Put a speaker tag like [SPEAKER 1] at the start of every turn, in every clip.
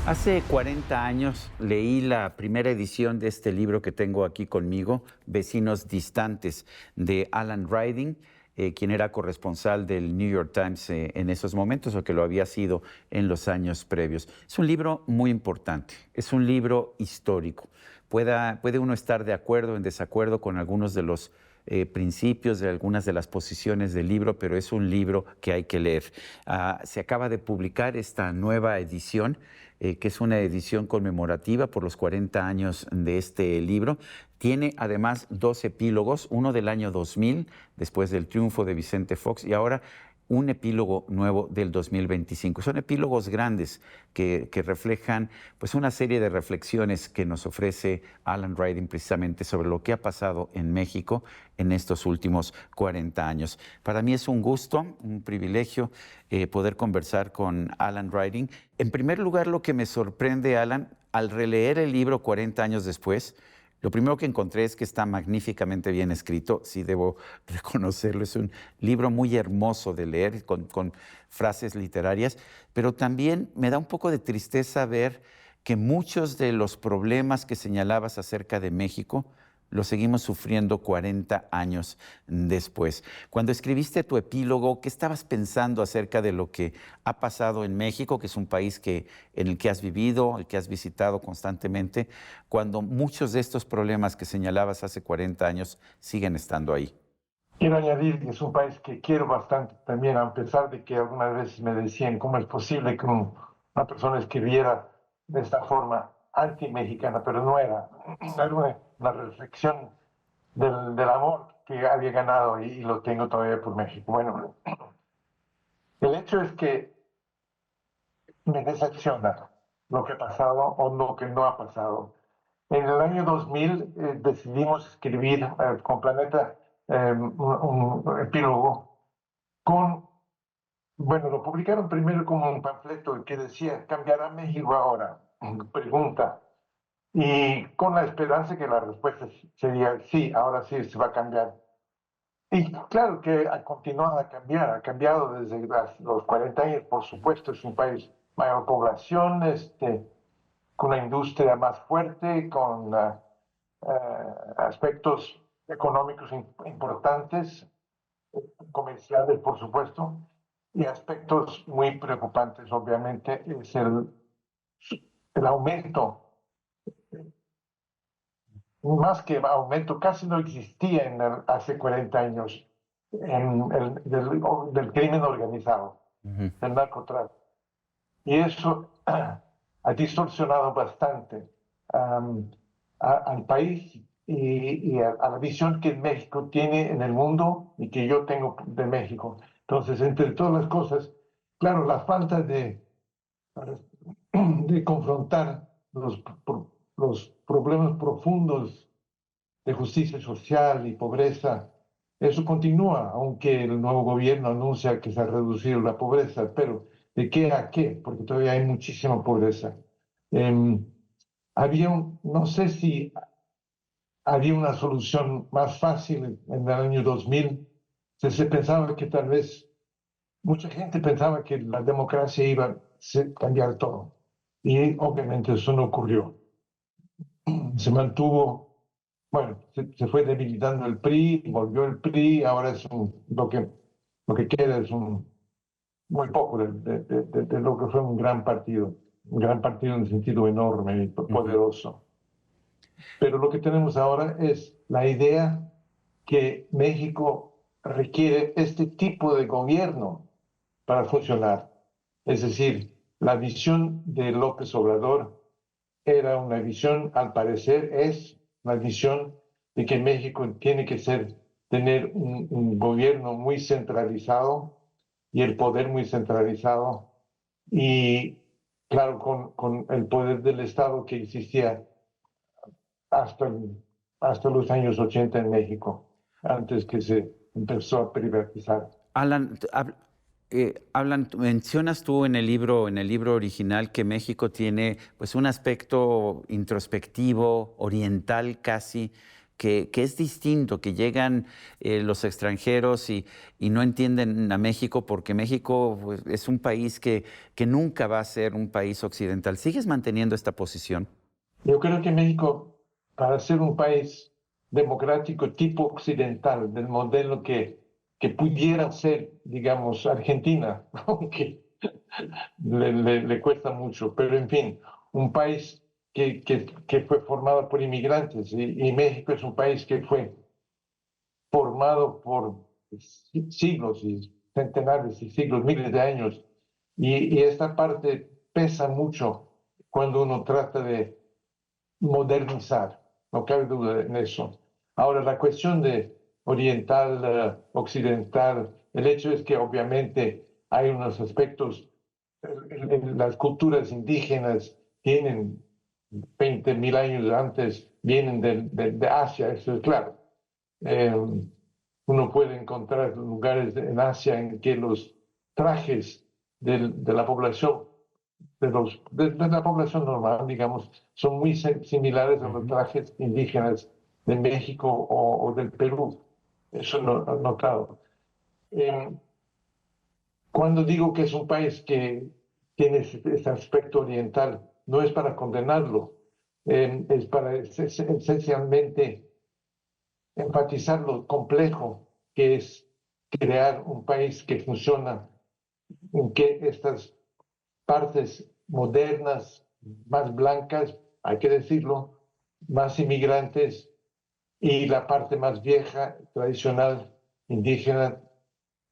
[SPEAKER 1] Hace 40 años leí la primera edición de este libro que tengo aquí conmigo, Vecinos Distantes, de Alan Riding, quien era corresponsal del New York Times en esos momentos, o que lo había sido en los años previos. Es un libro muy importante, es un libro histórico. Puede uno estar de acuerdo o en desacuerdo con algunos de los principios de algunas de las posiciones del libro, pero es un libro que hay que leer. Se acaba de publicar esta nueva edición, que es una edición conmemorativa por los 40 años de este libro. Tiene además dos epílogos, uno del año 2000, después del triunfo de Vicente Fox, y ahora un epílogo nuevo del 2025. Son epílogos grandes que reflejan pues, una serie de reflexiones que nos ofrece Alan Riding precisamente sobre lo que ha pasado en México en estos últimos 40 años. Para mí es un gusto, un privilegio poder conversar con Alan Riding. En primer lugar, lo que me sorprende, Alan, al releer el libro 40 años después, lo primero que encontré es que está magníficamente bien escrito, sí debo reconocerlo, es un libro muy hermoso de leer con frases literarias, pero también me da un poco de tristeza ver que muchos de los problemas que señalabas acerca de México los seguimos sufriendo 40 años después. Cuando escribiste tu epílogo, ¿qué estabas pensando acerca de lo que ha pasado en México, que es un país en el que has vivido, el que has visitado constantemente, cuando muchos de estos problemas que señalabas hace 40 años siguen estando ahí?
[SPEAKER 2] Quiero añadir que es un país que quiero bastante también, a pesar de que algunas veces me decían cómo es posible que una persona escribiera de esta forma anti-mexicana, pero no era. Era una reflexión del amor que había ganado y lo tengo todavía por México. Bueno, el hecho es que me decepciona lo que ha pasado o lo que no ha pasado. En el año 2000 decidimos escribir con Planeta un epílogo con, bueno, lo publicaron primero como un panfleto que decía, ¿cambiará México ahora? Pregunta. Y con la esperanza que la respuesta sería, sí, ahora sí se va a cambiar. Y claro que ha continuado a cambiar, ha cambiado desde los 40 años, por supuesto, es un país mayor población, con una industria más fuerte, con aspectos económicos importantes, comerciales, por supuesto, y aspectos muy preocupantes, obviamente, es el aumento, más que aumento, casi no existía hace 40 años del crimen organizado,
[SPEAKER 1] Ujú.
[SPEAKER 2] del narcotráfico. Y eso ha distorsionado bastante um, al país y a la visión que México tiene en el mundo y que yo tengo de México. Entonces, entre todas las cosas, claro, la falta de confrontar los problemas profundos de justicia social y pobreza, eso continúa, aunque el nuevo gobierno anuncia que se ha reducido la pobreza, pero ¿de qué a qué? Porque todavía hay muchísima pobreza. Eh, no sé si había una solución más fácil en el año 2000. Se pensaba que tal vez, mucha gente pensaba que la democracia iba a cambiar todo. Y obviamente eso no ocurrió. Se mantuvo, bueno, se fue debilitando el PRI, volvió el PRI, ahora lo que queda es muy poco de lo que fue un gran partido en el sentido enorme y
[SPEAKER 1] Ujú.
[SPEAKER 2] poderoso. Pero lo que tenemos ahora es la idea que México requiere este tipo de gobierno para funcionar. Es decir, la visión de López Obrador era una visión, al parecer es una visión de que México tiene que tener un gobierno muy centralizado y el poder muy centralizado y claro, con el poder del Estado que existía hasta, hasta los años 80 en México, antes que se empezó a privatizar.
[SPEAKER 1] Alan, mencionas tú en el libro original, que México tiene pues un aspecto introspectivo, oriental casi, que es distinto, que llegan los extranjeros y no entienden a México porque México pues, es un país que nunca va a ser un país occidental. ¿Sigues manteniendo esta posición?
[SPEAKER 2] Yo creo que México, para ser un país democrático tipo occidental, del modelo que pudiera ser, digamos, Argentina, aunque le cuesta mucho, pero en fin, un país que fue formado por inmigrantes y México es un país que fue formado por siglos y centenares y siglos, miles de años, y esta parte pesa mucho cuando uno trata de modernizar, no cabe duda en eso. Ahora, la cuestión de oriental, occidental, el hecho es que obviamente hay unos aspectos, las culturas indígenas tienen 20.000 años antes, vienen de Asia, eso es claro. Eh, Uno puede encontrar lugares en Asia en que los trajes de la población de la población normal, digamos, son muy similares a los trajes indígenas de México o del Perú. Eso lo he notado. Eh, Cuando digo que es un país que tiene ese aspecto oriental, no es para condenarlo, es para esencialmente enfatizar lo complejo que es crear un país que funciona, en que estas partes modernas, más blancas, hay que decirlo, más inmigrantes, y la parte más vieja, tradicional, indígena,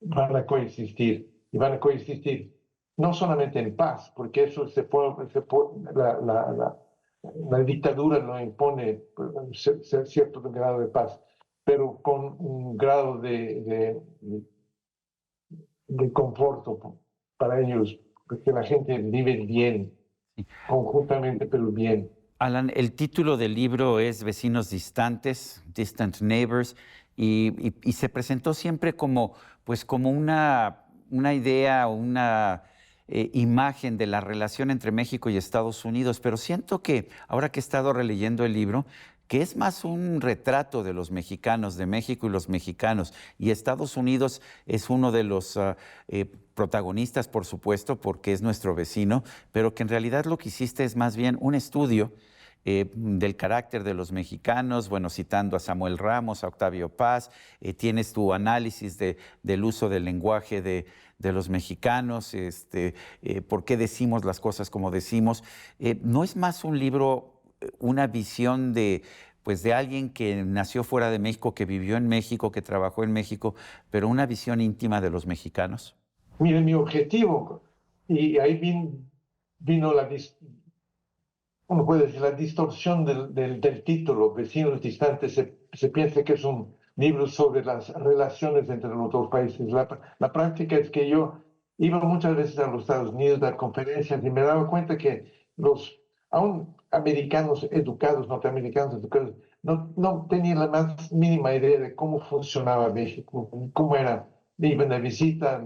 [SPEAKER 2] van a coexistir. Y van a coexistir no solamente en paz, porque eso la dictadura no impone cierto grado de paz, pero con un grado de conforto para ellos, porque la gente vive bien, conjuntamente, pero bien.
[SPEAKER 1] Alan, el título del libro es Vecinos Distantes, Distant Neighbors, y se presentó siempre como, pues, como una idea, una imagen de la relación entre México y Estados Unidos, pero siento que ahora que he estado releyendo el libro, que es más un retrato de los mexicanos, de México y los mexicanos, y Estados Unidos es uno de los protagonistas, por supuesto, porque es nuestro vecino, pero que en realidad lo que hiciste es más bien un estudio del carácter de los mexicanos, bueno, citando a Samuel Ramos, a Octavio Paz, tienes tu análisis del uso del lenguaje de los mexicanos, por qué decimos las cosas como decimos. ¿No es más un libro, una visión pues de alguien que nació fuera de México, que vivió en México, que trabajó en México, pero una visión íntima de los mexicanos?
[SPEAKER 2] Miren, mi objetivo, y ahí vino uno puede decir, la distorsión del título, Vecinos Distantes, se piensa que es un libro sobre las relaciones entre los dos países. La práctica es que yo iba muchas veces a los Estados Unidos a dar conferencias y me daba cuenta que aún americanos educados, norteamericanos educados, no tenían la más mínima idea de cómo funcionaba México, cómo era. Iban de visita,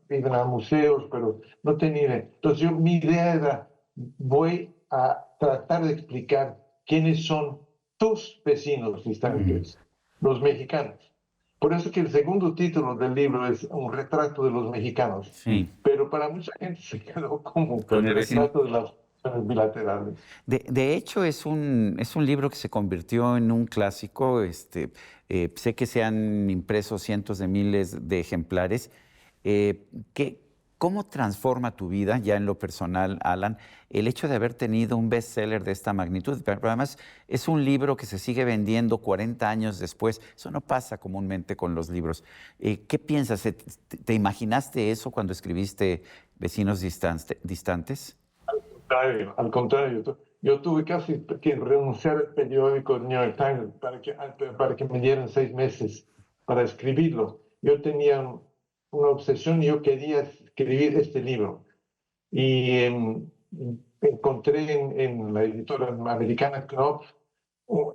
[SPEAKER 2] iban a museos, pero no tenían idea. Entonces mi idea era, voy a tratar de explicar quiénes son tus vecinos distantes, los mexicanos. Por eso que el segundo título del libro es un retrato de los mexicanos,
[SPEAKER 1] Sí.
[SPEAKER 2] pero para mucha gente se quedó como
[SPEAKER 1] Con
[SPEAKER 2] el
[SPEAKER 1] el vecino.
[SPEAKER 2] retrato de las relaciones bilaterales.
[SPEAKER 1] De hecho, es un libro que se convirtió en un clásico. Sé que se han impreso cientos de miles de ejemplares. Eh, ¿qué- ¿Cómo transforma tu vida, ya en lo personal, Alan, el hecho de haber tenido un bestseller de esta magnitud? Pero además es un libro que se sigue vendiendo 40 años después. Eso no pasa comúnmente con los libros. ¿Qué piensas? ¿Te imaginaste eso cuando escribiste Vecinos Distantes?
[SPEAKER 2] Al contrario, yo tuve casi que renunciar al periódico New York Times para que me dieran 6 meses para escribirlo. Yo tenía una obsesión y yo quería escribir este libro. Y encontré en la editora americana Knopf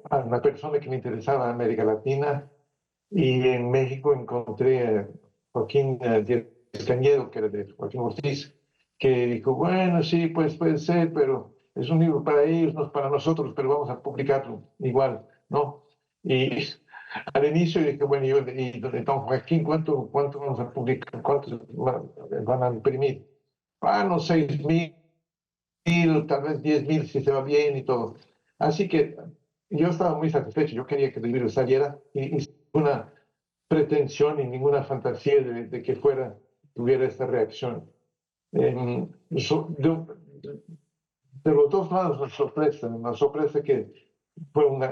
[SPEAKER 2] a una persona que me interesaba en América Latina, y en México encontré a Joaquín Díaz Cañedo, que era de Joaquín Ortiz, que dijo, bueno, sí, pues puede ser, pero es un libro para ellos, no es para nosotros, pero vamos a publicarlo igual, ¿no? Y al inicio dije, bueno, yo, y don Joaquín, ¿cuánto vamos a publicar? ¿Cuántos van a imprimir? No, 6,000, tal vez 10,000 si se va bien y todo. Así que yo estaba muy satisfecho, yo quería que el libro saliera y sin ninguna pretensión y ninguna fantasía de que tuviera esta reacción. Eh, de los dos lados una sorpresa que fue un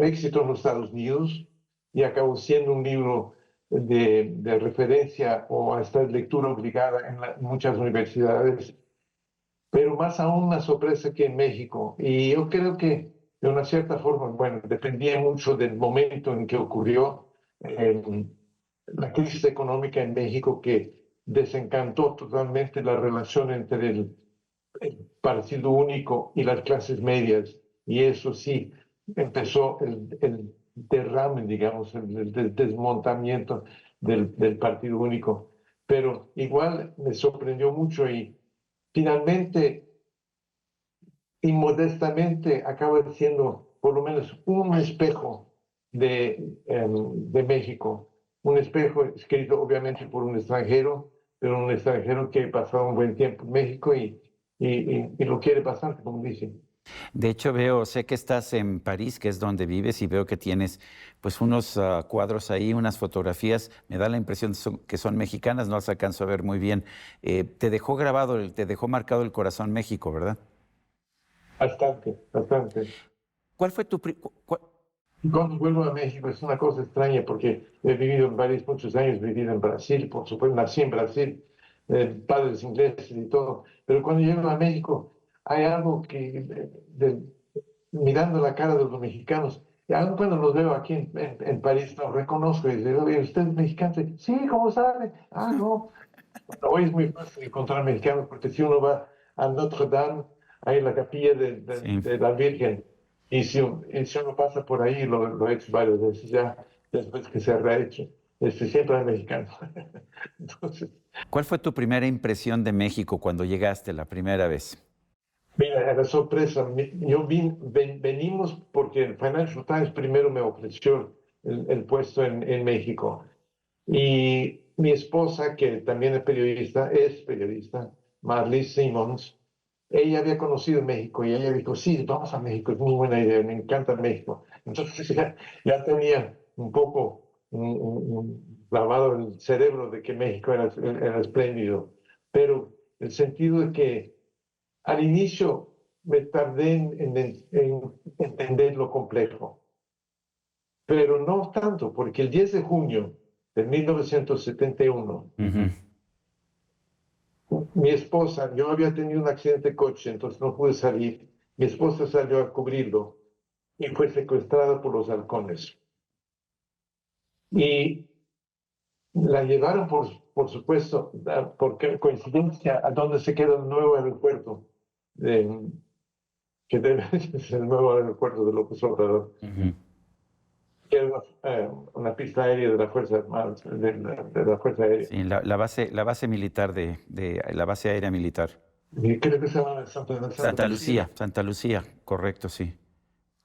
[SPEAKER 2] éxito en los Estados Unidos y acabó siendo un libro de referencia o hasta lectura obligada en muchas universidades, pero más aún una sorpresa que en México. Y yo creo que de una cierta forma, bueno, dependía mucho del momento en que ocurrió la crisis económica en México que desencantó totalmente la relación entre el partido único y las clases medias. Y eso sí, empezó el derrame, digamos, el desmontamiento del partido único. Pero igual me sorprendió mucho y finalmente, inmodestamente, acaba siendo por lo menos un espejo de México. Un espejo escrito obviamente por un extranjero, pero un extranjero que ha pasado un buen tiempo en México y lo quiere bastante, como dicen.
[SPEAKER 1] De hecho, sé que estás en París, que es donde vives, y veo que tienes pues unos cuadros ahí, unas fotografías. Me da la impresión que son mexicanas, no las alcanzo a ver muy bien. Te dejó te dejó marcado el corazón México, ¿verdad?
[SPEAKER 2] Bastante, bastante.
[SPEAKER 1] ¿Cuál fue tu...
[SPEAKER 2] Y cuando vuelvo a México es una cosa extraña porque he vivido muchos años, he vivido en Brasil, por supuesto, nací en Brasil, padres ingleses y todo, pero cuando llego a México hay algo que, mirando la cara de los mexicanos, y aun cuando los veo aquí en París, los reconozco y digo, "Oye, ¿usted es mexicano?" Sí, ¿cómo sabe? No. Hoy es muy fácil encontrar mexicanos porque si uno va a Notre Dame, hay la capilla
[SPEAKER 1] Sí.
[SPEAKER 2] de la Virgen, y si uno pasa por ahí, lo he hecho varias veces ya, después que se ha rehecho, siempre hay mexicanos. Entonces,
[SPEAKER 1] ¿Cuál fue tu primera impresión de México cuando llegaste la primera vez?
[SPEAKER 2] mira, era sorpresa. Venimos porque el Financial Times primero me ofreció el puesto en México. Y mi esposa, que también es periodista, Marley Simmons, ella había conocido México y ella dijo, sí, vamos a México, es muy buena idea, me encanta México. Entonces ya tenía un poco lavado el cerebro de que México era espléndido, pero el sentido de que al inicio me tardé en entender lo complejo, pero no tanto, porque el 10 de junio de 1971,
[SPEAKER 1] Ujú.
[SPEAKER 2] mi esposa, yo había tenido un accidente de coche, entonces no pude salir. Mi esposa salió a cubrirlo y fue secuestrada por los halcones. Y la llevaron, por supuesto, por coincidencia, a donde se queda el nuevo aeropuerto, que debe ser el nuevo aeropuerto de López Obrador,
[SPEAKER 1] Ujú.
[SPEAKER 2] que era una pista aérea de la Fuerza Armada, de la Fuerza Aérea.
[SPEAKER 1] Sí, la base militar la base aérea militar.
[SPEAKER 2] Y creo que se llama Santa Lucía.
[SPEAKER 1] Santa Lucía, correcto, sí.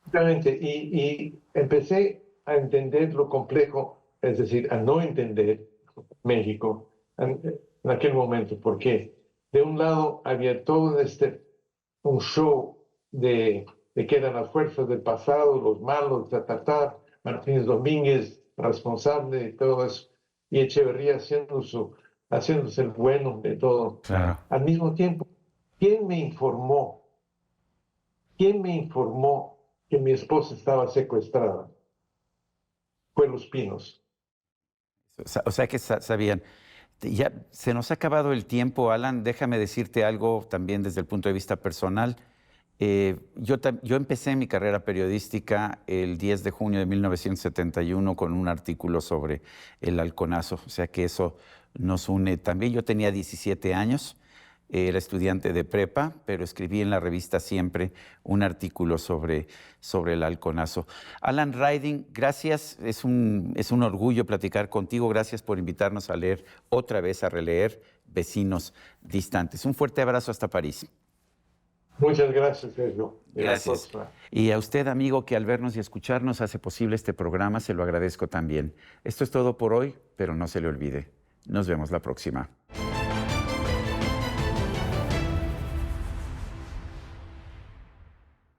[SPEAKER 2] Exactamente, y empecé a entender lo complejo, es decir, a no entender México en aquel momento, porque de un lado había todo un show de que eran las fuerzas del pasado, los malos, Martínez Domínguez, responsable de todo eso, y Echeverría haciéndose el bueno de todo.
[SPEAKER 1] Claro.
[SPEAKER 2] Al mismo tiempo, ¿quién me informó? ¿Quién me informó que mi esposa estaba secuestrada? Fue Los Pinos.
[SPEAKER 1] O sea que sabían. Ya se nos ha acabado el tiempo, Alan. Déjame decirte algo también desde el punto de vista personal. Yo empecé mi carrera periodística el 10 de junio de 1971 con un artículo sobre el halconazo, o sea que eso nos une también. Yo tenía 17 años, era estudiante de prepa, pero escribí en la revista Siempre un artículo sobre el halconazo. Alan Riding, gracias, es un orgullo platicar contigo, gracias por invitarnos a leer otra vez, a releer Vecinos Distantes. Un fuerte abrazo hasta París.
[SPEAKER 2] Muchas gracias, Sergio.
[SPEAKER 1] Gracias. Y a usted, amigo, que al vernos y escucharnos hace posible este programa, se lo agradezco también. Esto es todo por hoy, pero no se le olvide. Nos vemos la próxima.